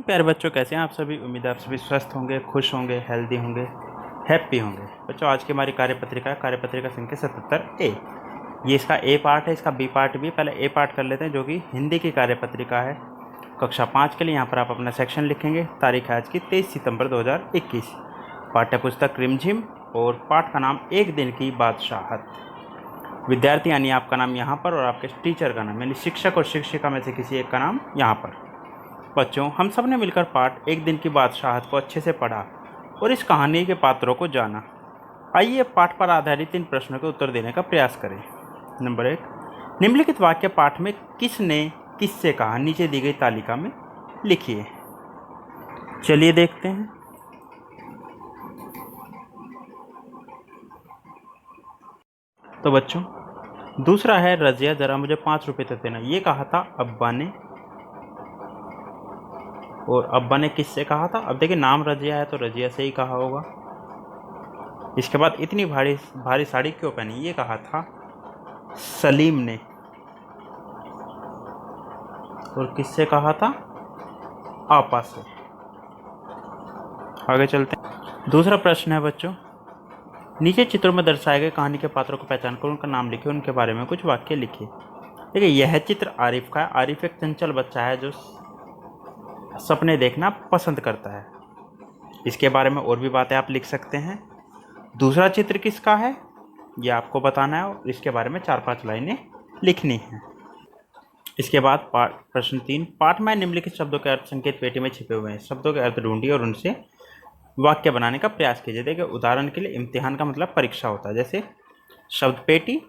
प्यारे बच्चों, कैसे हैं आप सभी। उम्मीद है आप सभी स्वस्थ होंगे, खुश होंगे, हेल्दी होंगे, हैप्पी होंगे। बच्चों, आज की हमारी कार्यपत्रिका संख्या 77A। ये इसका ए पार्ट है, इसका बी पार्ट भी। पहले ए पार्ट कर लेते हैं, जो कि हिंदी की कार्यपत्रिका है कक्षा 5 के लिए। यहाँ पर आप अपना सेक्शन लिखेंगे। तारीख है आज की 23 सितंबर 2021। पाठ्य पुस्तक रिमझिम और पाठ का नाम एक दिन की बादशाहत। विद्यार्थी यानी आपका नाम यहाँ पर, और आपके टीचर का नाम यानी शिक्षक और शिक्षिका में से किसी एक का नाम यहाँ पर। बच्चों, हम सब ने मिलकर पाठ एक दिन की बादशाहत को अच्छे से पढ़ा और इस कहानी के पात्रों को जाना। आइए पाठ पर आधारित इन प्रश्नों के उत्तर देने का प्रयास करें। नंबर 1, निम्नलिखित वाक्य पाठ में किसने किससे कहा, नीचे दी गई तालिका में लिखिए। चलिए देखते हैं। तो बच्चों, दूसरा है रजिया जरा मुझे 5 रुपये तो देना। ये कहा था अब्बा ने, और अब्बा ने किससे कहा था। अब देखिए, नाम रजिया है तो रजिया से ही कहा होगा। इसके बाद इतनी भारी भारी साड़ी क्यों पहनी, ये कहा था सलीम ने। और किससे कहा था, आपा से। आगे चलते हैं। दूसरा प्रश्न है बच्चों, नीचे चित्रों में दर्शाए गए कहानी के पात्रों को पहचान कर उनका नाम लिखिए, उनके बारे में कुछ वाक्य लिखिए। देखिए, यह चित्र आरिफ का है। आरिफ एक चंचल बच्चा है जो सपने देखना पसंद करता है। इसके बारे में और भी बातें आप लिख सकते हैं। दूसरा चित्र किसका है, ये आपको बताना है और इसके बारे में 4-5 लाइनें लिखनी हैं। इसके बाद प्रश्न 3, पाठ में निम्नलिखित शब्दों के अर्थ संकेत पेटी में छिपे हुए हैं। शब्दों के अर्थ ढूंढिए और उनसे वाक्य बनाने का प्रयास कीजिए। देखिए, उदाहरण के लिए इम्तिहान का मतलब परीक्षा होता है, जैसे शब्द पेटी,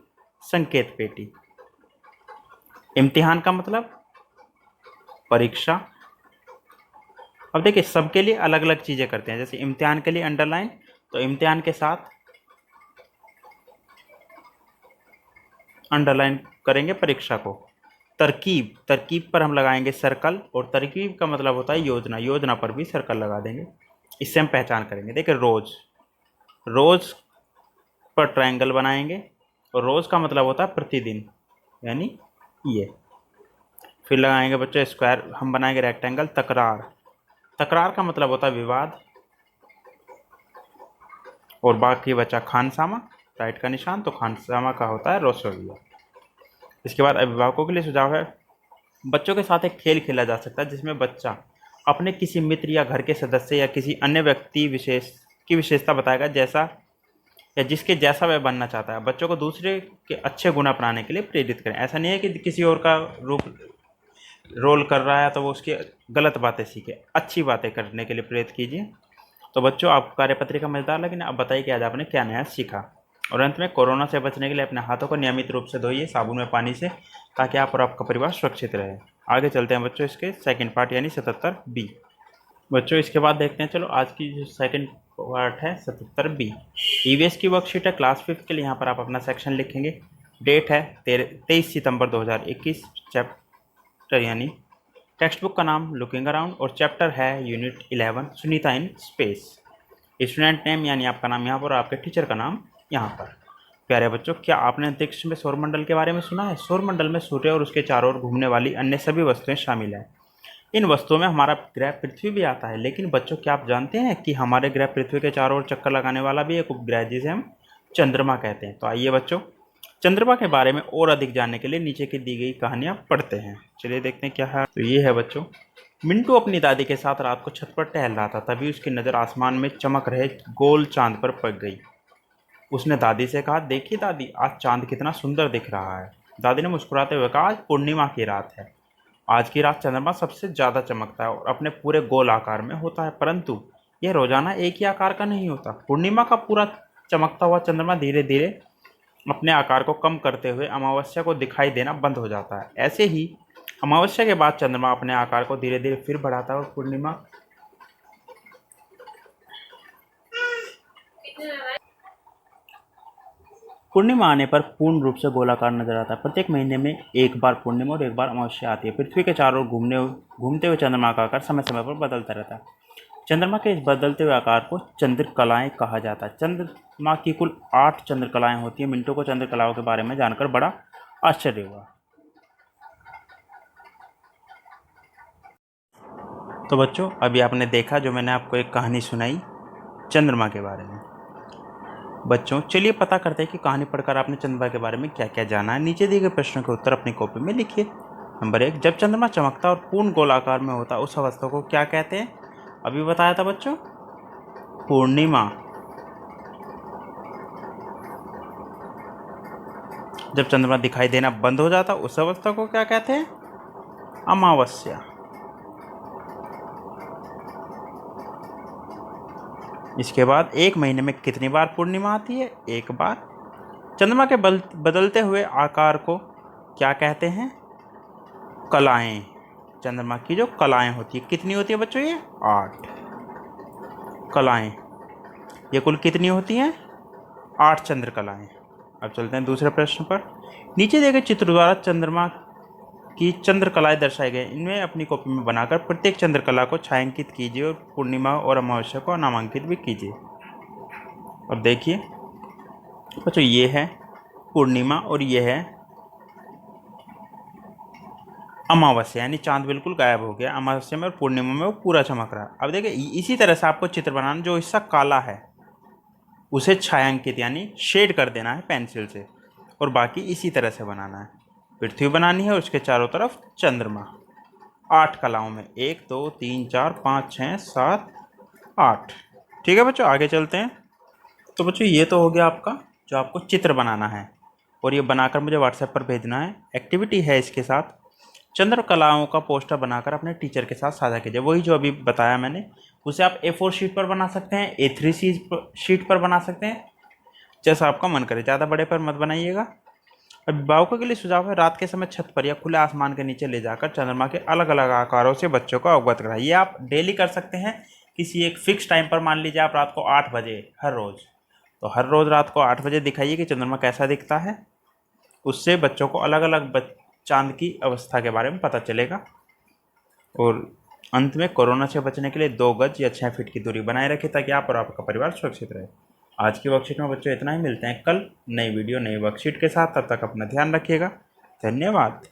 संकेत पेटी। इम्तिहान का मतलब परीक्षा। अब देखिए, सबके लिए अलग अलग चीज़ें करते हैं। जैसे इम्तिहान के लिए अंडरलाइन, तो इम्तिहान के साथ अंडरलाइन करेंगे परीक्षा को। तरकीब, तरकीब पर हम लगाएंगे सर्कल, और तरकीब का मतलब होता है योजना, योजना पर भी सर्कल लगा देंगे। इससे हम पहचान करेंगे। देखिए, रोज, रोज पर ट्रायंगल बनाएंगे, और रोज का मतलब होता है प्रतिदिन, यानी ये। फिर लगाएंगे बच्चों स्क्वायर, हम बनाएंगे रेक्टेंगल। तकरार, तकरार का मतलब होता है विवाद। और बाकी बचा खानसामा, राइट का निशान, तो खानसामा का होता है रोसड़िया। इसके बाद अभिभावकों के लिए सुझाव है, बच्चों के साथ एक खेल खेला जा सकता है जिसमें बच्चा अपने किसी मित्र या घर के सदस्य या किसी अन्य व्यक्ति विशेष की विशेषता बताएगा, जैसा या जिसके जैसा वह बनना चाहता है। बच्चों को दूसरे के अच्छे गुण अपनाने के लिए प्रेरित करें। ऐसा नहीं है कि किसी और का रूप रोल कर रहा है तो वो उसकी गलत बातें सीखे, अच्छी बातें करने के लिए प्रेरित कीजिए। तो बच्चों, आपको कार्यपत्रिका मजेदार लगी ना। अब बताइए कि आज आपने क्या नया सीखा। और अंत में, कोरोना से बचने के लिए अपने हाथों को नियमित रूप से धोइए साबुन में, पानी से, ताकि आप और आपका परिवार सुरक्षित रहे। आगे चलते हैं बच्चों, इसके सेकंड पार्ट यानी 77B। बच्चों, इसके बाद देखते हैं, चलो आज की जो सेकंड पार्ट है 77B। ईवीएस की वर्कशीट है क्लास 5 के लिए। यहाँ पर आप अपना सेक्शन लिखेंगे। डेट है 23 सितंबर 2021। चैप्टर यानी टेक्स्ट बुक का नाम लुकिंग अराउंड, और चैप्टर है unit 11 Sunita in space. Student name यानी आपका नाम यहाँ पर, और आपके टीचर का नाम यहाँ पर। प्यारे बच्चों, क्या आपने अंतरिक्ष में सौरमंडल के बारे में सुना है। सौरमंडल में सूर्य और उसके चारों ओर घूमने वाली अन्य सभी वस्तुएं शामिल हैं। इन वस्तुओं में हमारा ग्रह पृथ्वी भी आता है। लेकिन बच्चों, क्या आप जानते हैं कि हमारे ग्रह पृथ्वी के चारों ओर चक्कर लगाने वाला भी एक उपग्रह है, जिसे हम चंद्रमा कहते हैं। तो आइए बच्चों, चंद्रमा के बारे में और अधिक जानने के लिए नीचे की दी गई कहानियां पढ़ते हैं। चलिए देखते हैं क्या है। तो ये है बच्चों, मिंटू अपनी दादी के साथ रात को छत पर टहल रहा था। तभी उसकी नज़र आसमान में चमक रहे गोल चांद पर पड़ गई। उसने दादी से कहा, देखिए दादी, आज चांद कितना सुंदर दिख रहा है। दादी ने मुस्कुराते हुए कहा, आज पूर्णिमा की रात है। आज की रात चंद्रमा सबसे ज़्यादा चमकता है और अपने पूरे गोल आकार में होता है, परंतु यह रोजाना एक ही आकार का नहीं होता। पूर्णिमा का पूरा चमकता हुआ चंद्रमा धीरे धीरे अपने आकार को कम करते हुए अमावस्या को दिखाई देना बंद हो जाता है। ऐसे ही अमावस्या के बाद चंद्रमा अपने आकार को धीरे धीरे फिर बढ़ाता है, और पूर्णिमा आने पर पूर्ण रूप से गोलाकार नजर आता है। प्रत्येक महीने में एक बार पूर्णिमा और एक बार अमावस्या आती है। पृथ्वी के चारों ओर घूमते हुए चंद्रमा का आकार समय समय पर बदलता रहता है। चंद्रमा के इस बदलते हुए आकार को चंद्रकलाएं कहा जाता है। चंद्रमा की कुल 8 चंद्रकलाएं होती हैं। मिंटू को चंद्रकलाओं के बारे में जानकर बड़ा आश्चर्य हुआ। तो बच्चों अभी आपने देखा जो मैंने आपको एक कहानी सुनाई चंद्रमा के बारे में। बच्चों चलिए पता करते हैं कि कहानी पढ़कर आपने चंद्रमा के बारे में क्या क्या जाना है। नीचे दिए गए प्रश्नों के उत्तर अपनी कॉपी में लिखिए। नंबर 1, जब चंद्रमा चमकता और पूर्ण गोलाकार में होता उस अवस्था को क्या कहते हैं? अभी बताया था बच्चों, पूर्णिमा। जब चंद्रमा दिखाई देना बंद हो जाता उस अवस्था को क्या कहते हैं? अमावस्या। इसके बाद एक महीने में कितनी बार पूर्णिमा आती है? एक बार। चंद्रमा के बदलते हुए आकार को क्या कहते हैं? कलाएं। चंद्रमा की जो कलाएं होती है कितनी होती है बच्चों? ये 8 कलाएं। ये कुल कितनी होती हैं? 8 चंद्रकलाएं। अब चलते हैं दूसरे प्रश्न पर। नीचे दिए गए चित्र द्वारा चंद्रमा की चंद्रकलाएं दर्शाई गई, इनमें अपनी कॉपी में बनाकर प्रत्येक चंद्रकला को छायांकित कीजिए और पूर्णिमा और अमावस्या को नामांकित भी कीजिए। अब देखिए बच्चों, ये है पूर्णिमा और ये है अमावस्या, यानी चांद बिल्कुल गायब हो गया। अमावस्या में और पूर्णिमा में वो पूरा चमक रहा है। अब देखिए इसी तरह से आपको चित्र बनाना, जो हिस्सा काला है उसे छायांकित यानी शेड कर देना है पेंसिल से, और बाकी इसी तरह से बनाना है। पृथ्वी बनानी है और उसके चारों तरफ चंद्रमा। 8 कलाओं में 1 2 3 4 5 6 7 8। ठीक है बच्चों, आगे चलते हैं। तो बच्चों ये तो हो गया आपका जो आपको चित्र बनाना है, और ये बनाकर मुझे व्हाट्सएप पर भेजना है। एक्टिविटी है इसके साथ, चंद्रकलाओं का पोस्टर बनाकर अपने टीचर के साथ साझा कीजिए। वही जो अभी बताया मैंने, उसे आप A4 शीट पर बना सकते हैं, A3 शीट पर बना सकते हैं, जैसा आपका मन करे। ज़्यादा बड़े पर मत बनाइएगा। अभिभावकों के लिए सुझाव है, रात के समय छत पर या खुले आसमान के नीचे ले जाकर चंद्रमा के अलग अलग आकारों से बच्चों को अवगत कराइए। आप डेली कर सकते हैं, किसी एक फिक्स टाइम पर। मान लीजिए आप रात को 8 बजे हर रोज़, तो हर रोज़ रात को 8 बजे दिखाइए कि चंद्रमा कैसा दिखता है। उससे बच्चों को अलग अलग चांद की अवस्था के बारे में पता चलेगा। और अंत में, कोरोना से बचने के लिए 2 गज या 6 फीट की दूरी बनाए रखें, ताकि आप और आपका परिवार सुरक्षित रहे। आज की वर्कशीट में बच्चों इतना ही। मिलते हैं कल नई वीडियो नई वर्कशीट के साथ। तब तक अपना ध्यान रखिएगा। धन्यवाद।